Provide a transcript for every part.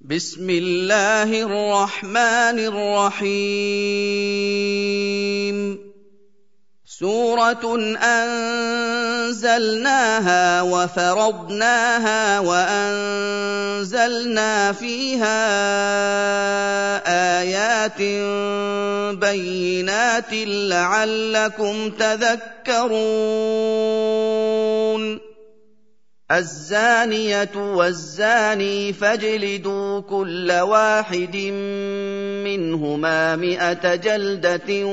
بسم الله الرحمن الرحيم سورة أنزلناها وفرضناها وأنزلنا فيها آيات بينات لعلكم تذكرون الزانية والزاني فاجلدوا كل واحد منهما 100 جلدة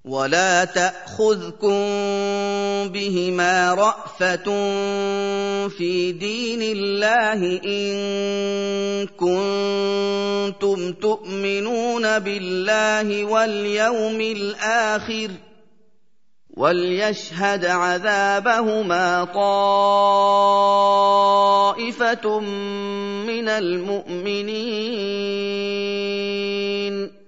ولا تأخذكم بهما رأفة في دين الله إن كنتم تؤمنون بالله واليوم الآخر وليشهد عذابهما طائفة من المؤمنين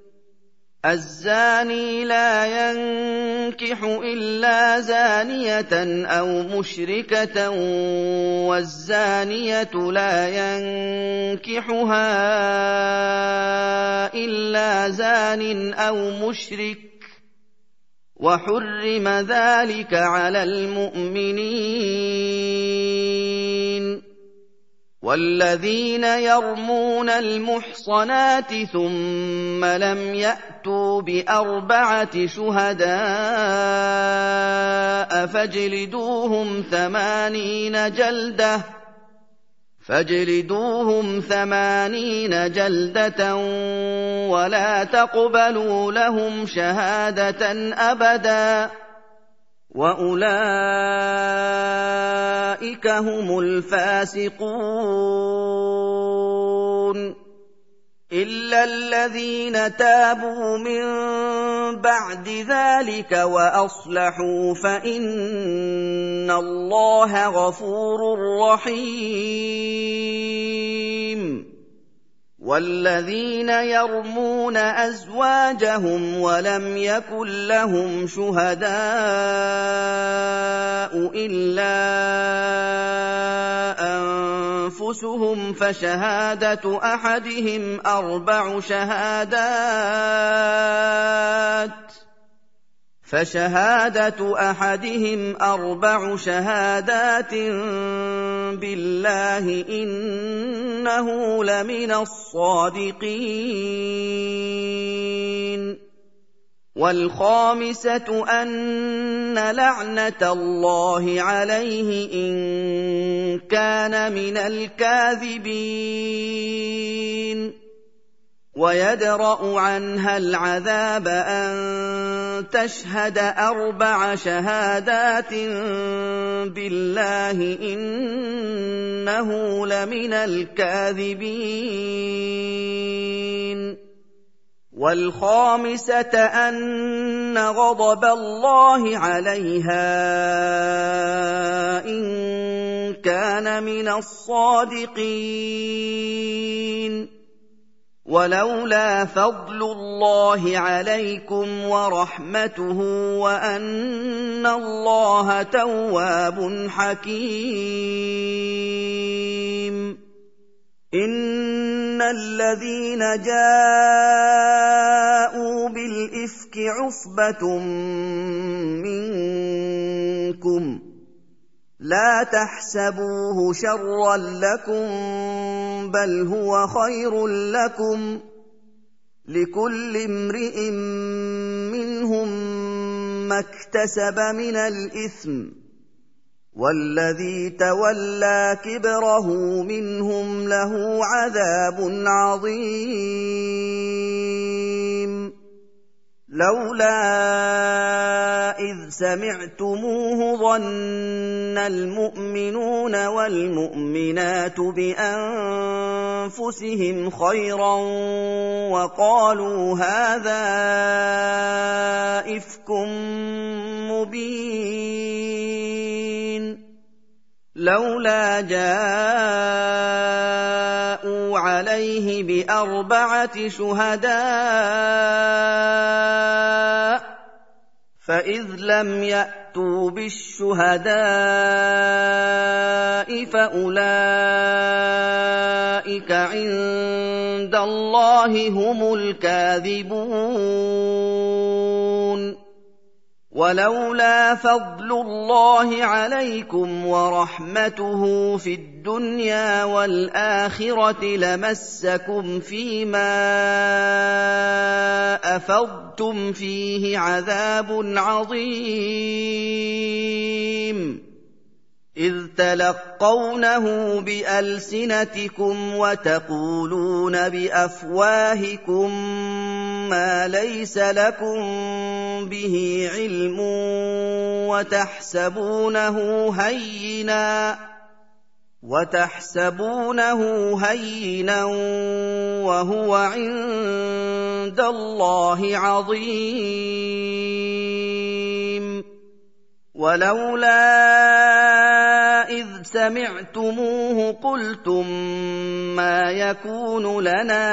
الزاني لا ينكح إلا زانية أو مشركة والزانية لا ينكحها إلا زان أو مشرك وحرم ذلك على المؤمنين والذين يرمون المحصنات ثم لم يأتوا ب4 شهداء فاجلدوهم 80 جلدة ولا تقبلوا لهم شهادة أبدا وأولئك هم الفاسقون إلا الذين تابوا من بعد ذلك وأصلحوا فإن الله غفور رحيم والذين يرمون أزواجهم ولم يكن لهم شهداء إلا أنفسهم فشهادة أحدهم 4 شهادات بالله إنه لمن الصادقين والخامسة أن لعنة الله عليه إن كان من الكاذبين ويدرأ عنها العذاب أن تشهد 4 شهادات بالله إنه لمن الكاذبين والخامسة أن غضب الله عليها إن كان من الصادقين ولولا فضل الله عليكم ورحمته وأن الله تواب حكيم إن الذين جاءوا بالإفك عصبة منكم لا تحسبوه شرا لكم بل هو خير لكم لكل امرئ منهم ما اكتسب من الإثم والذي تولى كبره منهم له عذاب عظيم لولا إذ سمعتموه ظن المؤمنون والمؤمنات بأنفسهم خيرا وقالوا هذا إفك مبين لولا جاءوا عليه ب4 شهداء فإذ لم يأتوا فأتوا بالشهداء فأولئك عند الله هم الكاذبون ولولا فضل الله عليكم ورحمته في الدنيا والآخرة لمسكم فيما أفضتم فيه عذاب عظيم إذ تلقونه بألسنتكم وتقولون بأفواهكم ما ليس لكم به علم وتحسبونه هينا وهو عند الله عظيم ولولا إذ سمعتموه قلتم ما يكون لنا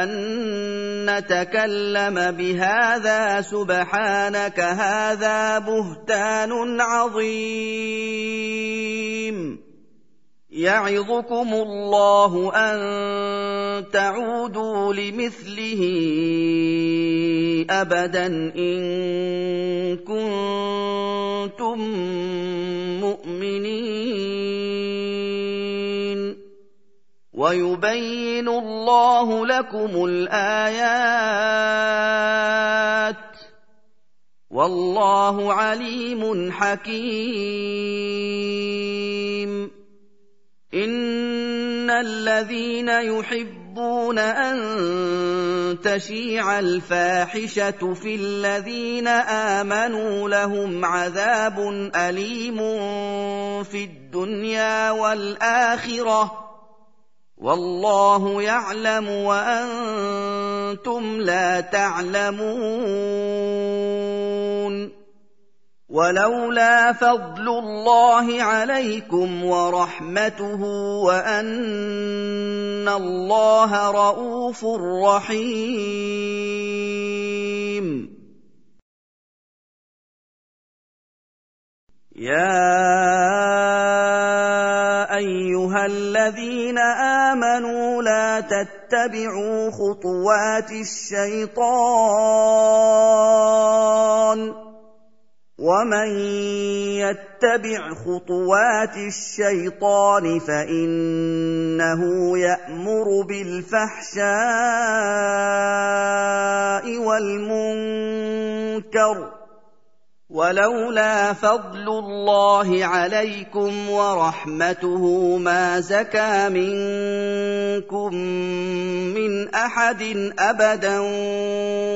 أن نتكلم بهذا سبحانك هذا بهتان عظيم يعظكم الله أن تعودوا لمثله أبدا إن كنتم مؤمنين ويبين الله لكم الآيات والله عليم حكيم إن الذين يحبون أن تشيع الفاحشة في الذين آمنوا لهم عذاب أليم في الدنيا والآخرة والله يعلم وأنتم لا تعلمون ولولا فضل الله عليكم ورحمته وأن الله رءوف رحيم يا أيها الذين آمنوا لا تتبعوا خطوات الشيطان ومن يتبع خطوات الشيطان فإنه يأمر بالفحشاء والمنكر ولولا فضل الله عليكم ورحمته ما زكى منكم من أحد أبدا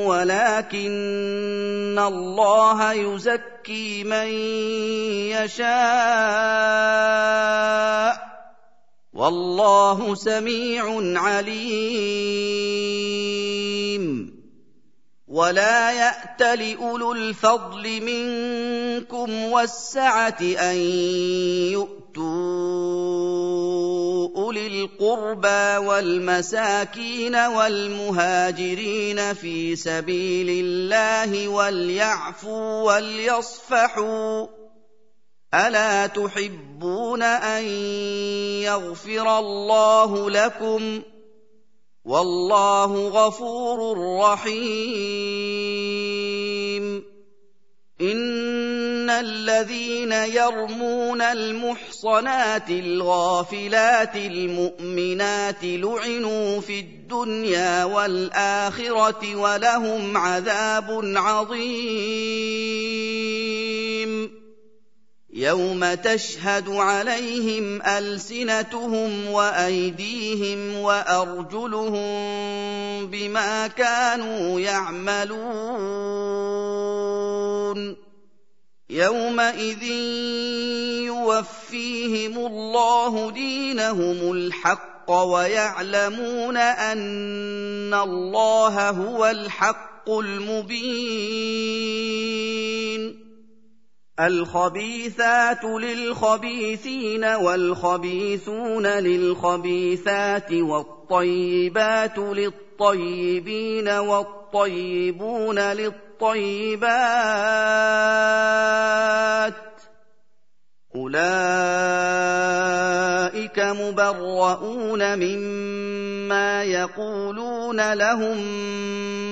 ولكن الله يزكي من يشاء والله سميع عليم ولا يأتل أولو الفضل منكم والسعة أن يؤتوا أولي القربى والمساكين والمهاجرين في سبيل الله وليعفوا وليصفحوا ألا تحبون أن يغفر الله لكم والله غفور رحيم إن الذين يرمون المحصنات الغافلات المؤمنات لعنوا في الدنيا والآخرة ولهم عذاب عظيم يوم تشهد عليهم ألسنتهم وأيديهم وأرجلهم بما كانوا يعملون يومئذ يوفيهم الله دينهم الحق ويعلمون أن الله هو الحق المبين الخبيثات للخبيثين والخبيثون للخبيثات والطيبات للطيبين والطيبون للطيبات أُولَٰئِكَ مُبَرَّءُونَ مِمَّا يَقُولُونَ لَهُم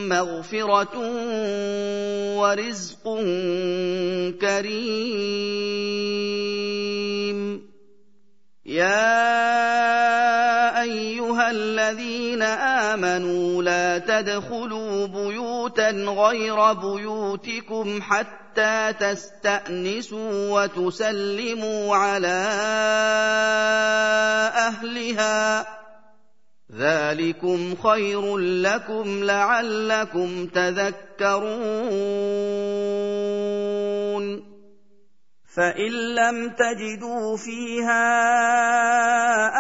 مَّغْفِرَةٌ وَرِزْقٌ كَرِيمٌ يَا أَيُّهَا الَّذِينَ آمَنُوا لَا تَدْخُلُوا بُيُوتًا غَيْرَ بُيُوتِكُمْ حَتَّىٰ تَسْتَأْنِسُوا وَتُسَلِّمُوا عَلَىٰ أَهْلِهَا ۚ ذَٰلِكُمْ خَيْرٌ لَّكُمْ لَعَلَّكُمْ تَذَكَّرُونَ فَإِن لَّمْ تَجِدُوا فِيهَا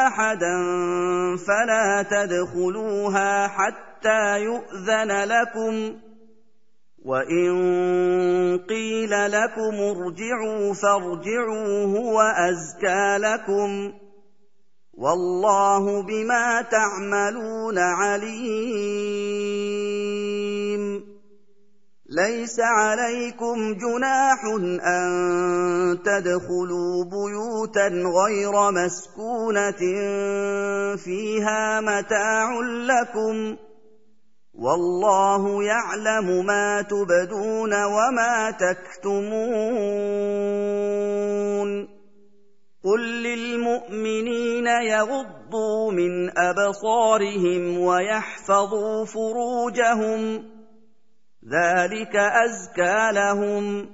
أَحَدًا فَلَا تَدْخُلُوهَا حَتَّىٰ يُؤْذَنَ لَكُمْ ۖ وَإِن قِيلَ لَكُمُ ارْجِعُوا فَارْجِعُوا هُوَ أَزْكَىٰ لَكُمْ ۚ وَاللَّهُ بِمَا تَعْمَلُونَ عَلِيمٌ لَيْسَ عَلَيْكُمْ جُنَاحٌ أَن تَدْخُلُوا بُيُوتًا غَيْرَ مَسْكُونَةٍ فِيهَا مَتَاعٌ لَّكُمْ ۚ وَاللَّهُ يَعْلَمُ مَا تُبْدُونَ وَمَا تَكْتُمُونَ قُل لِّلْمُؤْمِنِينَ يَغُضُّوا مِنْ أَبْصَارِهِمْ وَيَحْفَظُوا فُرُوجَهُمْ ۚ ذَٰلِكَ أَزْكَىٰ لَهُمْ ۗ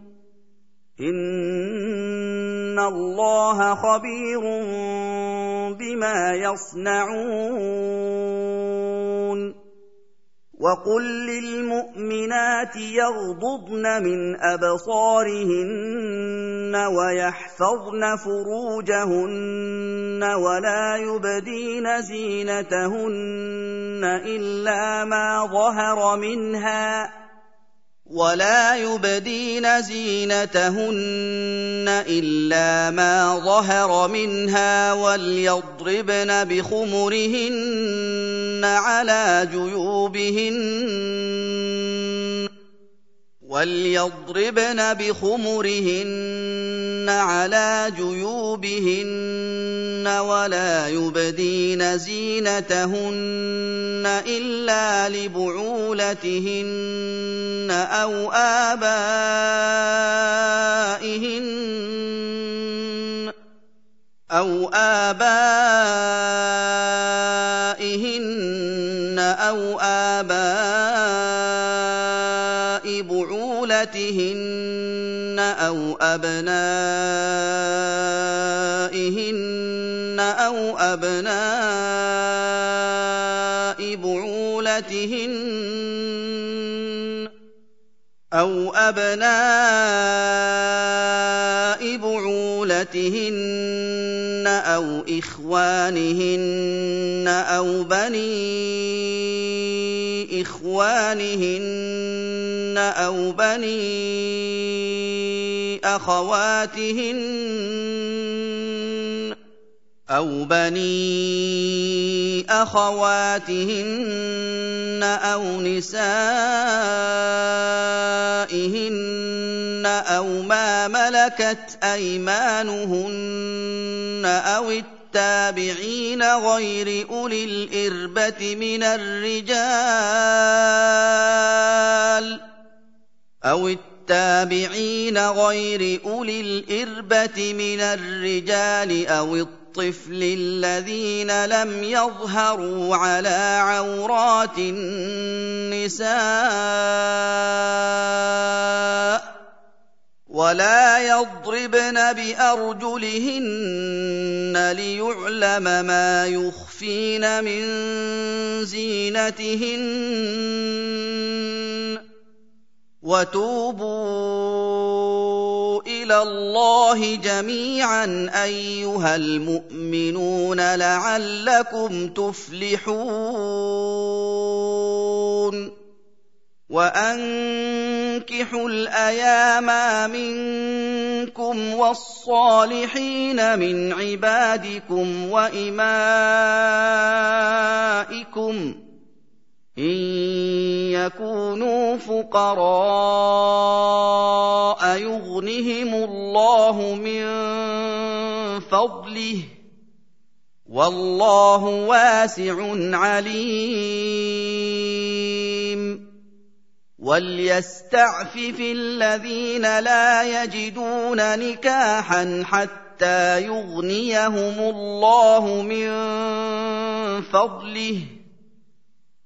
إِنَّ اللَّهَ خَبِيرٌ بِمَا يَصْنَعُونَ وَقُل لِّلْمُؤْمِنَاتِ يَغْضُضْنَ مِنْ أَبْصَارِهِنَّ وَيَحْفَظْنَ فُرُوجَهُنَّ وَلَا يُبْدِينَ زِينَتَهُنَّ إِلَّا مَا ظَهَرَ مِنْهَا وَلْيَضْرِبْنَ بِخُمُرِهِنَّ عَلَىٰ جُيُوبِهِنَّ وَلَا يُبْدِينَ زِينَتَهُنَّ إِلَّا لِبُعُولَتِهِنَّ أَوْ آبَائِهِنَّ أَوْ آبَاءِ بُعُولَتِهِنَّ أَوْ أَبْنَائِهِنَّ أَوْ أَبْنَاءِ بُعُولَتِهِنَّ أَوْ إِخْوَانِهِنَّ أَوْ بَنِي إِخْوَانِهِنَّ أَوْ بَنِي أَخَوَاتِهِنَّ أَوْ نِسَائِهِنَّ أَوْ مَا مَلَكَتْ أَيْمَانُهُنَّ أَوِ التَّابِعِينَ غَيْرِ أُولِي الْإِرْبَةِ مِنَ الرِّجَالِ أَوِ الطِّفْلِ الَّذِينَ لَمْ يَظْهَرُوا عَلَىٰ عَوْرَاتِ النِّسَاءِ ۖ وَلَا يَضْرِبْنَ بِأَرْجُلِهِنَّ لِيُعْلَمَ مَا يُخْفِينَ مِن زِينَتِهِنَّ ۚ وَتُوبُوا إِلَى اللَّهِ جَمِيعًا أَيُّهَا الْمُؤْمِنُونَ لَعَلَّكُمْ تُفْلِحُونَ وَأَنكِحُوا الْأَيَامَىٰ مِنكُمْ وَالصَّالِحِينَ مِنْ عِبَادِكُمْ وَإِمَائِكُمْ إِن يَكُونُوا فُقَرَاءَ يُغْنِهِمُ اللَّهُ مِن فَضْلِهِ ۗ وَاللَّهُ وَاسِعٌ عَلِيمٌ وَلْيَسْتَعْفِفِ الَّذِينَ لَا يَجِدُونَ نِكَاحًا حَتَّىٰ يُغْنِيَهُمُ اللَّهُ مِن فَضْلِهِ ۗ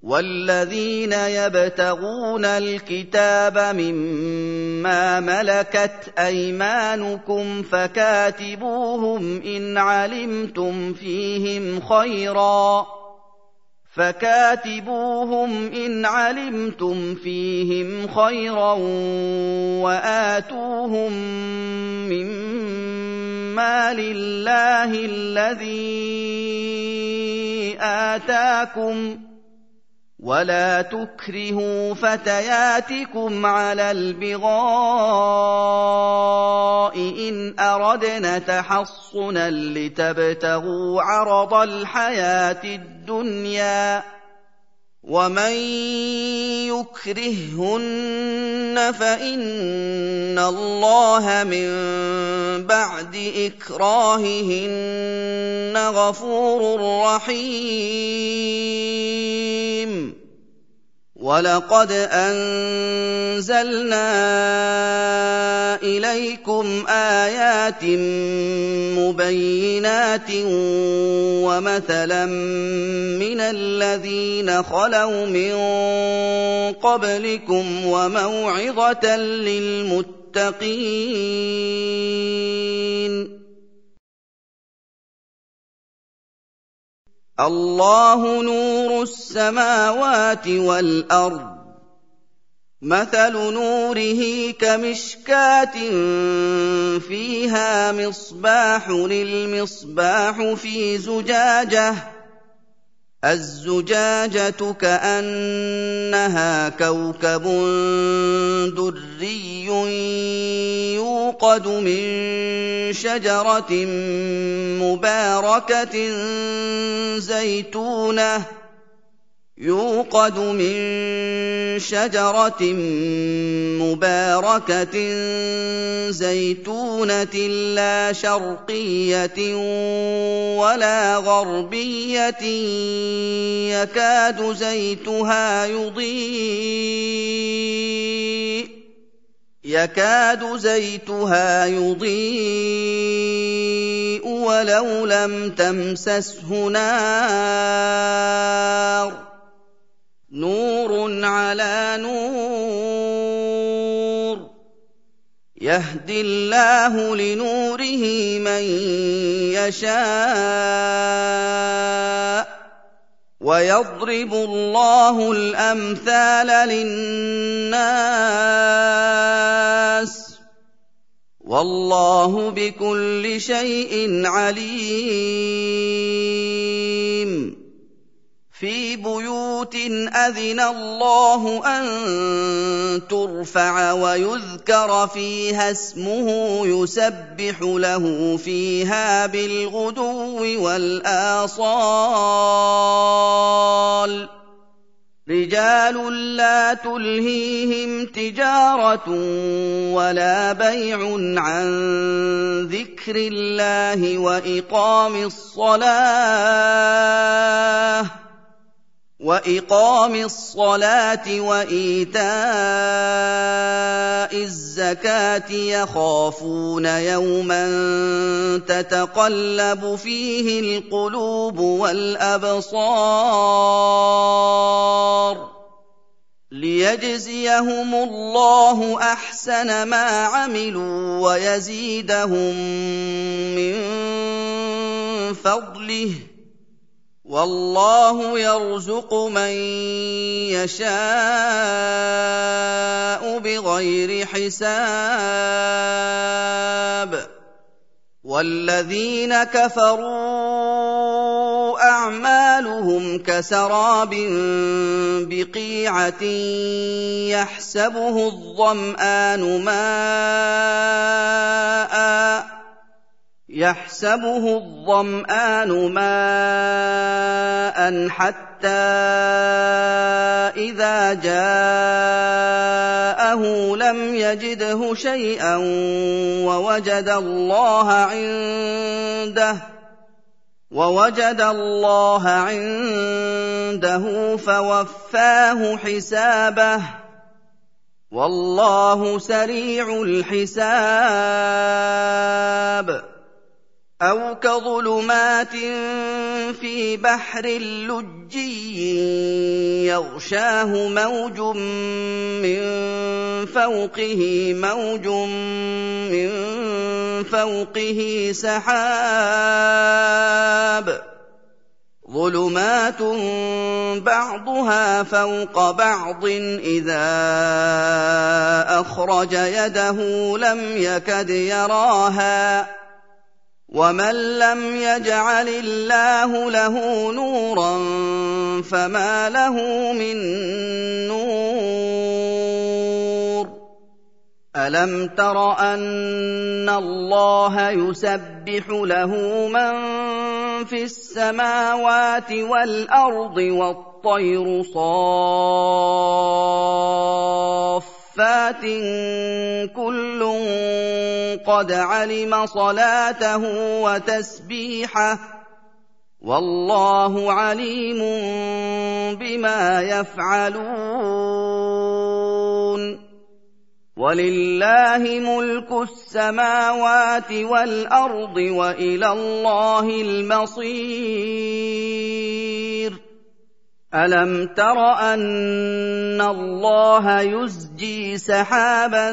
وَالَّذِينَ يَبْتَغُونَ الْكِتَابَ مِمَّا مَلَكَتْ أَيْمَانُكُمْ فَكَاتِبُوهُمْ إِنْ عَلِمْتُمْ فِيهِمْ خَيْرًا وَآتُوهُم مِّن مَّالِ اللَّهِ الَّذِي آتَاكُمْ ۚ وَلَا تُكْرِهُوا فَتَيَاتِكُمْ عَلَى الْبِغَاءِ إِنْ أَرَدْنَ تَحَصُّنًا لِّتَبْتَغُوا عَرَضَ الْحَيَاةِ الدُّنْيَا ۚ وَمَن يُكْرِههُّنَّ فَإِنَّ اللَّهَ مِن بَعْدِ إِكْرَاهِهِنَّ غَفُورٌ رَّحِيمٌ وَلَقَدْ أَنزَلْنَا إِلَيْكُمْ آيَاتٍ مُّبَيِّنَاتٍ وَمَثَلًا مِّنَ الَّذِينَ خَلَوْا مِن قَبْلِكُمْ وَمَوْعِظَةً لِّلْمُتَّقِينَ اللَّهُ نُورُ السَّمَاوَاتِ وَالْأَرْضِ ۚ مَثَلُ نُورِهِ كَمِشْكَاةٍ فِيهَا مِصْبَاحٌ الْمِصْبَاحُ فِي زُجَاجَةٍ ۖ الزُّجَاجَةُ كَأَنَّهَا كَوْكَبٌ دُرِّيٌّ يُوقَدُ مِن شَجَرَةٍ مُّبَارَكَةٍ زَيْتُونَةٍ لَّا شَرْقِيَّةٍ وَلَا غَرْبِيَّةٍ يَكَادُ زَيْتُهَا يُضِيءُ وَلَوْ لَمْ تَمْسَسْهُ نَارٌ ۚ نُّورٌ عَلَىٰ نُورٍ ۗ يَهْدِي اللَّهُ لِنُورِهِ مَن يَشَاءُ ۚ وَيَضْرِبُ اللَّهُ الْأَمْثَالَ لِلنَّاسِ ۗ وَاللَّهُ بِكُلِّ شَيْءٍ عَلِيمٌ فِي بُيُوتٍ أَذِنَ اللَّهُ أَن تُرْفَعَ وَيُذْكَرَ فِيهَا اسْمُهُ يُسَبِّحُ لَهُ فِيهَا بِالْغُدُوِّ وَالْآصَالِ ۚ رِجَالٌ لَّا تُلْهِيهِمْ تِجَارَةٌ وَلَا بَيْعٌ عَن ذِكْرِ اللَّهِ وَإِقَامِ الصَّلَاةِ وَإِيتَاءِ الزَّكَاةِ يَخَافُونَ يَوْمًا تَتَقَلَّبُ فِيهِ الْقُلُوبُ وَالْأَبْصَارُ لِيَجْزِيَهُمُ اللَّهُ أَحْسَنَ مَا عَمِلُوا وَيَزِيدَهُم مِّن فَضْلِهِ ۗ وَاللَّهُ يَرْزُقُ مَن يَشَاءُ بِغَيْرِ حِسَابٍ وَالَّذِينَ كَفَرُوا أَعْمَالُهُمْ كَسَرَابٍ بِقِيعَةٍ يَحْسَبُهُ الظَّمْآنُ مَاءً حَتَّىٰ إِذَا جَاءَهُ لَمْ يَجِدْهُ شَيْئًا وَوَجَدَ اللَّهَ عِندَهُ ووجد الله عنده فوفاه حسابه والله سريع الحساب أو كظلمات في بحر لجي يغشاه موج من فوقه موج من فوقه سحاب ظلمات بعضها فوق بعض إذا أخرج يده لم يكد يراها ومن لم يجعل الله له نورا فما له من نور ألم تر أن الله يسبح له من في السماوات والأرض والطير صافات كل قد علم صلاته وتسبيحه والله عليم بما يفعلون ولله ملك السماوات والأرض وإلى الله المصير ألم تر أن الله يزجي سحابا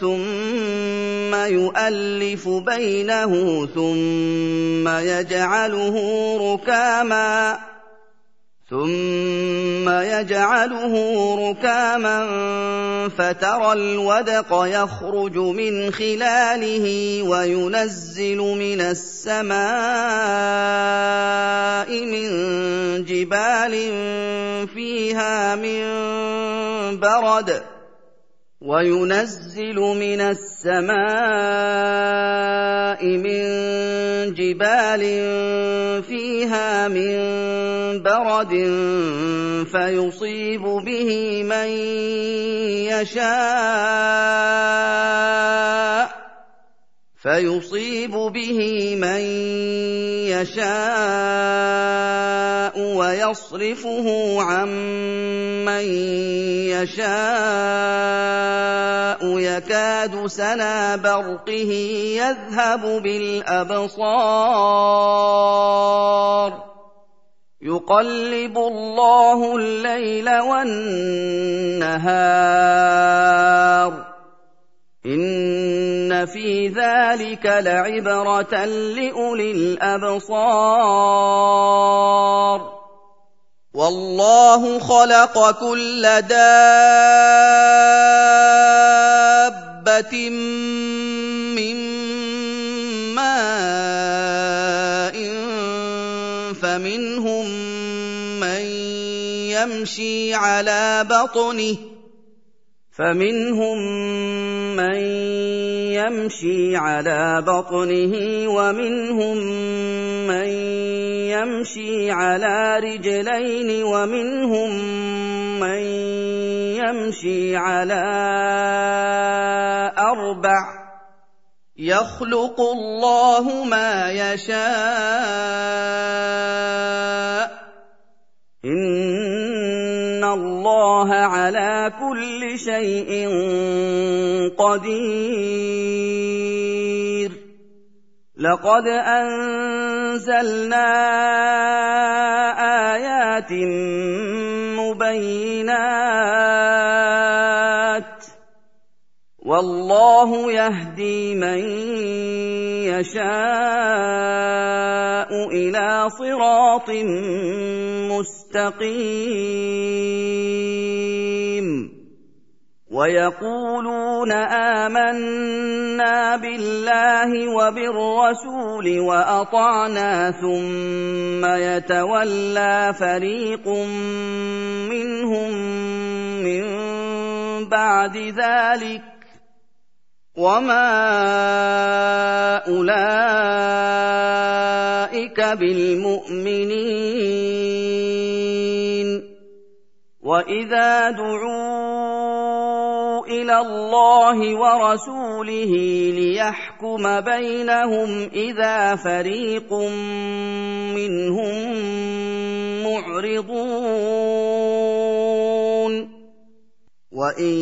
ثم يؤلف بينه ثم يجعله ركاما فترى الودق يخرج من خلاله وينزل من السماء من جبال فيها من برد فيصيب به من يشاء ويصرفه عن من يشاء يكاد سنا برقه يذهب بالأبصار يقلب الله الليل والنهار إن في ذلك لعبرة لأولي الأبصار والله خلق كل دابة من ماء فمنهم من يمشي على بطنه ومنهم من يمشي على رجلين ومنهم من يمشي على أربع يخلق الله ما يشاء إن الله على كل شيء قدير لقد أنزلنا آيات مبينات والله يهدي من يشاء إلى صراط مستقيم ويقولون آمنا بالله وبالرسول وأطعنا ثم يتولى فريق منهم من بعد ذلك وما أولئك بالمؤمنين وإذا دعوا إلى إلى الله ورسوله ليحكم بينهم إذا فريق منهم معرضون وإن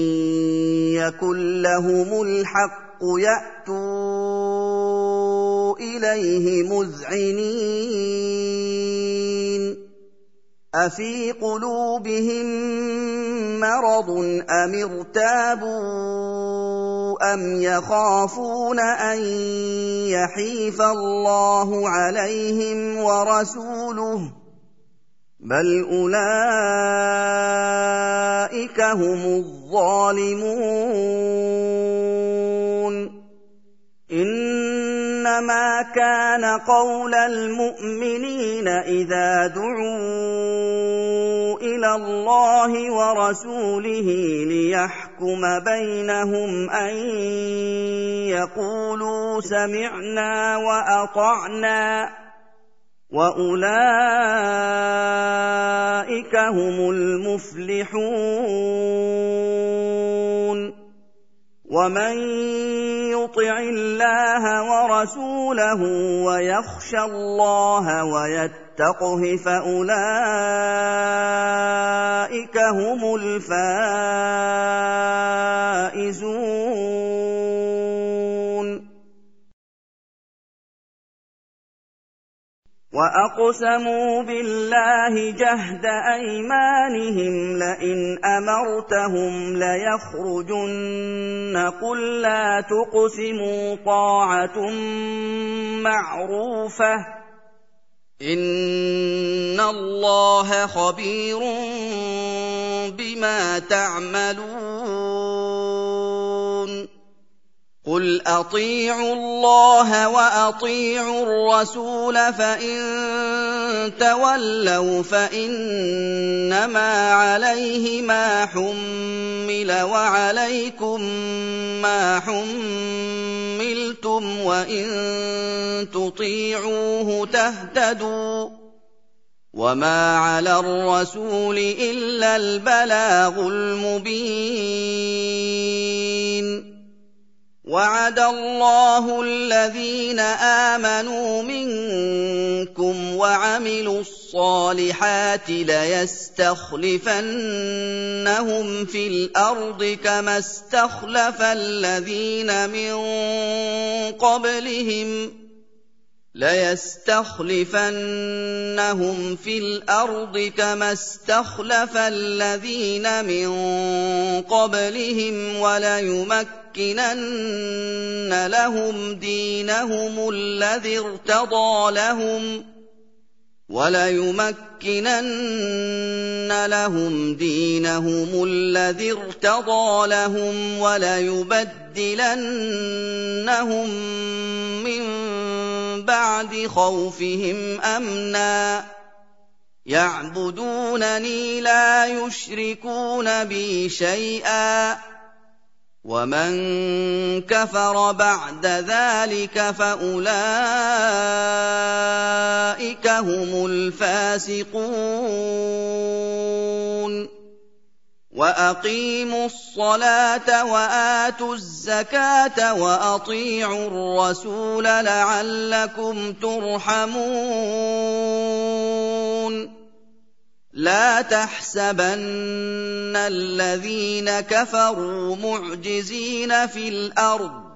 يكن لهم الحق يأتوا إليه مذعنين أفي قلوبهم مرض أم ارتابوا أم يخافون أن يحيف الله عليهم ورسوله بل أولئك هم الظالمون إنما كان قول المؤمنين إذا دعوا إلى الله ورسوله ليحكم بينهم أن يقولوا سمعنا وأطعنا وأولئك هم المفلحون ومن يطع الله ورسوله ويخشى الله ويتقه فأولئك هم الفائزون وأقسموا بالله جهد أيمانهم لئن أمرتهم ليخرجن قل لا تقسموا طاعة معروفة إن الله خبير بما تعملون قل أطيعوا الله وأطيعوا الرسول فإن تولوا فإنما عليه ما حمل وعليكم ما حملتم وإن تطيعوه تهتدوا وما على الرسول إلا البلاغ المبين وعد الله الذين آمنوا منكم وعملوا الصالحات ليستخلفنهم في الأرض كما استخلف الذين من قبلهم ليستخلفنهم في الأرض كما استخلف الذين من قبلهم وليمكنن لهم دينهم الذي ارتضى لهم وليبدلنهم من بعد خوفهم أمنا يعبدونني لا يشركون بي شيئا ومن كفر بعد ذلك فأولئك هم الفاسقون وأقيموا الصلاة وآتوا الزكاة وأطيعوا الرسول لعلكم ترحمون لا تحسبن الذين كفروا معجزين في الأرض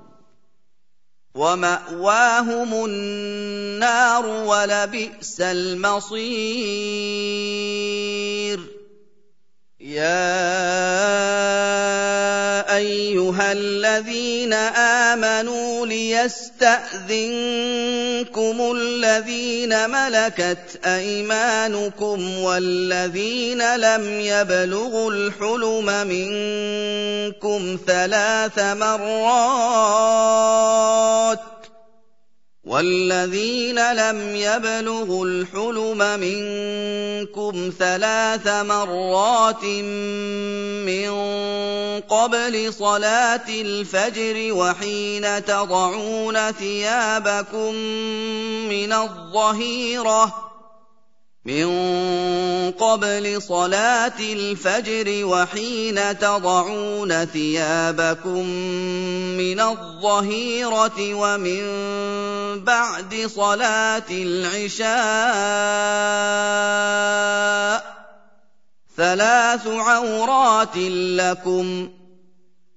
ومأواهم النار ولبئس المصير يا أيها الذين آمنوا ليستأذنكم الذين ملكت أيمانكم والذين لم يبلغوا الحلم منكم 3 مرات من قبل صلاة الفجر وحين تضعون ثيابكم من الظهيرة مِن قَبْلِ صَلَاةِ الْفَجْرِ وَحِينَ تَضَعُونَ ثِيَابَكُم مِّنَ الظَّهِيرَةِ وَمِن بَعْدِ صَلَاةِ الْعِشَاءِ ۚ ثَلَاثُ عَوْرَاتٍ لَّكُمْ ۚ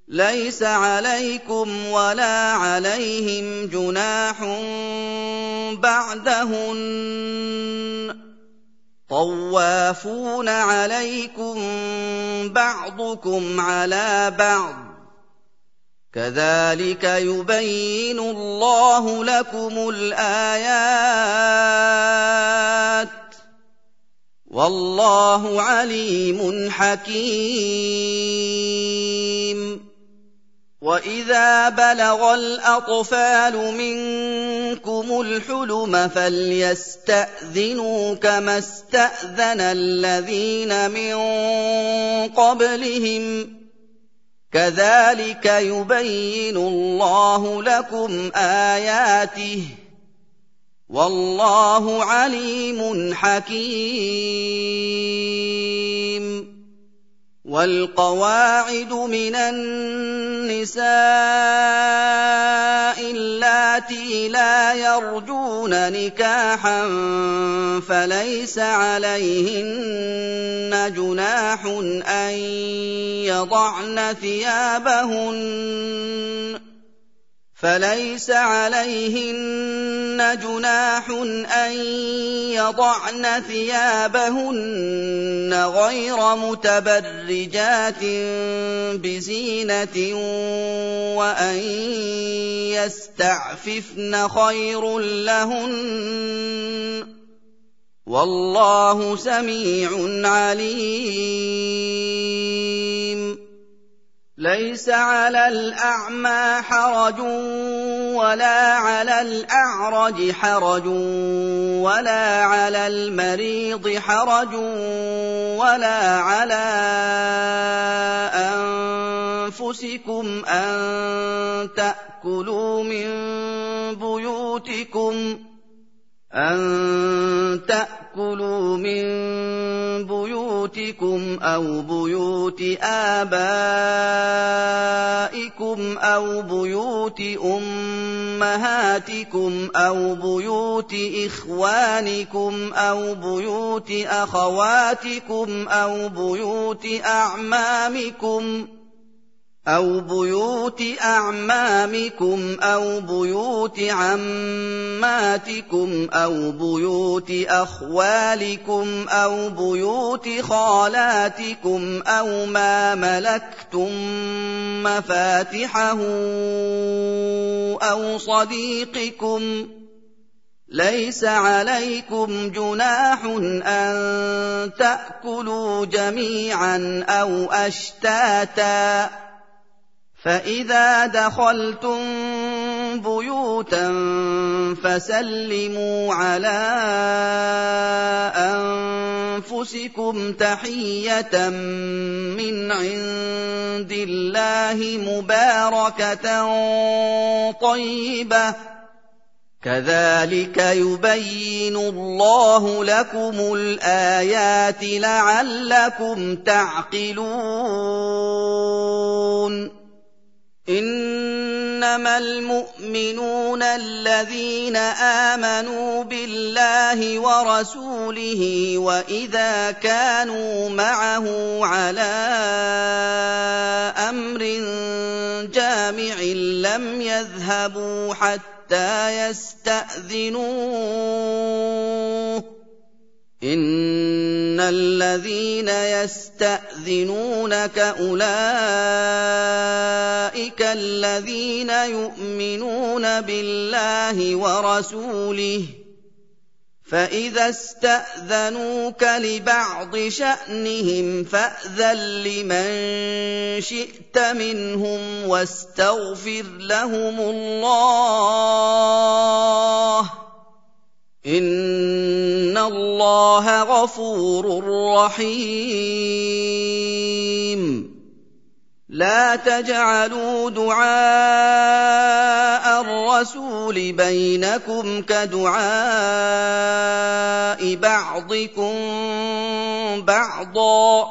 لَيْسَ عَلَيْكُمْ وَلَا عَلَيْهِمْ جُنَاحٌ بَعْدَهُنَّ ۚ طَوَّافُونَ عَلَيْكُم بَعْضُكُمْ عَلَىٰ بَعْضٍ ۚ كَذَٰلِكَ يُبَيِّنُ اللَّهُ لَكُمُ الْآيَاتِ ۗ وَاللَّهُ عَلِيمٌ حَكِيمٌ. وَإِذَا بَلَغَ الْأَطْفَالُ مِنكُمُ الْحُلُمَ فَلْيَسْتَأْذِنُوا كَمَا اسْتَأْذَنَ الَّذِينَ مِن قَبْلِهِمْ ۚ كَذَٰلِكَ يُبَيِّنُ اللَّهُ لَكُمْ آيَاتِهِ ۗ وَاللَّهُ عَلِيمٌ حَكِيمٌ. وَالْقَوَاعِدُ مِنَ النِّسَاءِ اللَّاتِي لَا يَرْجُونَ نِكَاحًا فَلَيْسَ عَلَيْهِنَّ جُنَاحٌ أَن يَضَعْنَ ثِيَابَهُنَّ غَيْرَ مُتَبَرِّجَاتٍ بِزِينَةٍ ۖ وَأَن يَسْتَعْفِفْنَ خَيْرٌ لَّهُنَّ ۗ وَاللَّهُ سَمِيعٌ عَلِيمٌ. لَيْسَ عَلَى الْأَعْمَىٰ حَرَجٌ وَلَا عَلَى الْأَعْرَجِ حَرَجٌ وَلَا عَلَى الْمَرِيضِ حَرَجٌ وَلَا عَلَىٰ أَنفُسِكُمْ أَن تَأْكُلُوا مِن بُيُوتِكُمْ أَوْ بُيُوتِ آبَائِكُمْ أَوْ بُيُوتِ أُمَّهَاتِكُمْ أَوْ بُيُوتِ إِخْوَانِكُمْ أَوْ بُيُوتِ أَخَوَاتِكُمْ أَوْ بُيُوتِ أَعْمَامِكُمْ أَوْ بُيُوتِ عَمَّاتِكُمْ أَوْ بُيُوتِ أَخْوَالِكُمْ أَوْ بُيُوتِ خَالَاتِكُمْ أَوْ مَا مَلَكْتُم مَّفَاتِحَهُ أَوْ صَدِيقِكُمْ ۚ لَيْسَ عَلَيْكُمْ جُنَاحٌ أَن تَأْكُلُوا جَمِيعًا أَوْ أَشْتَاتًا ۚ فَإِذَا دَخَلْتُم بُيُوتًا فَسَلِّمُوا عَلَىٰ أَنفُسِكُمْ تَحِيَّةً مِّنْ عِندِ اللَّهِ مُبَارَكَةً طَيِّبَةً ۚ كَذَٰلِكَ يُبَيِّنُ اللَّهُ لَكُمُ الْآيَاتِ لَعَلَّكُمْ تَعْقِلُونَ. إِنَّمَا الْمُؤْمِنُونَ الَّذِينَ آمَنُوا بِاللَّهِ وَرَسُولِهِ وَإِذَا كَانُوا مَعَهُ عَلَىٰ أَمْرٍ جَامِعٍ لَّمْ يَذْهَبُوا حَتَّىٰ يَسْتَأْذِنُوهُ. إِنَّ الَّذِينَ يَسْتَأْذِنُونَكَ أُولَٰئِكَ الَّذِينَ يُؤْمِنُونَ بِاللَّهِ وَرَسُولِهِ ۚ فَإِذَا اسْتَأْذَنُوكَ لِبَعْضِ شَأْنِهِمْ فَأْذَن لِّمَن شِئْتَ مِنْهُمْ وَاسْتَغْفِرْ لَهُمُ اللَّهَ ۚ إِنَّ اللَّهَ غَفُورٌ رَّحِيمٌ. لَّا تَجْعَلُوا دُعَاءَ الرَّسُولِ بَيْنَكُمْ كَدُعَاءِ بَعْضِكُم بَعْضًا ۚ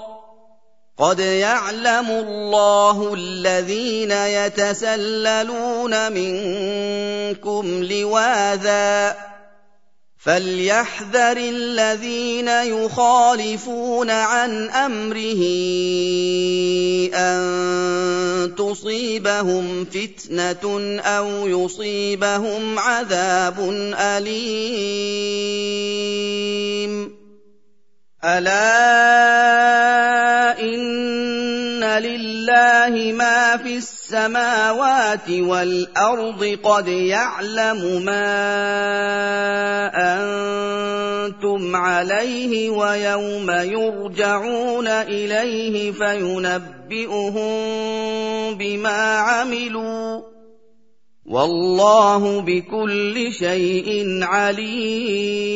قَدْ يَعْلَمُ اللَّهُ الَّذِينَ يَتَسَلَّلُونَ مِنكُمْ لِوَاذًا ۚ فَلْيَحْذَرِ الَّذِينَ يُخَالِفُونَ عَنْ أَمْرِهِ أَن تُصِيبَهُمْ فِتْنَةٌ أَوْ يُصِيبَهُمْ عَذَابٌ أَلِيمٌ. أَلَا إِنَّ لِلَّهِ مَا فِي السَّمَاوَاتِ وَالْأَرْضِ ۚ قَدْ يَعْلَمُ مَا أَنتُمْ عَلَيْهِ وَيَوْمَ يُرْجَعُونَ إِلَيْهِ فَيُنَبِّئُهُم بِمَا عَمِلُوا ۗ وَاللَّهُ بِكُلِّ شَيْءٍ عَلِيمٌ.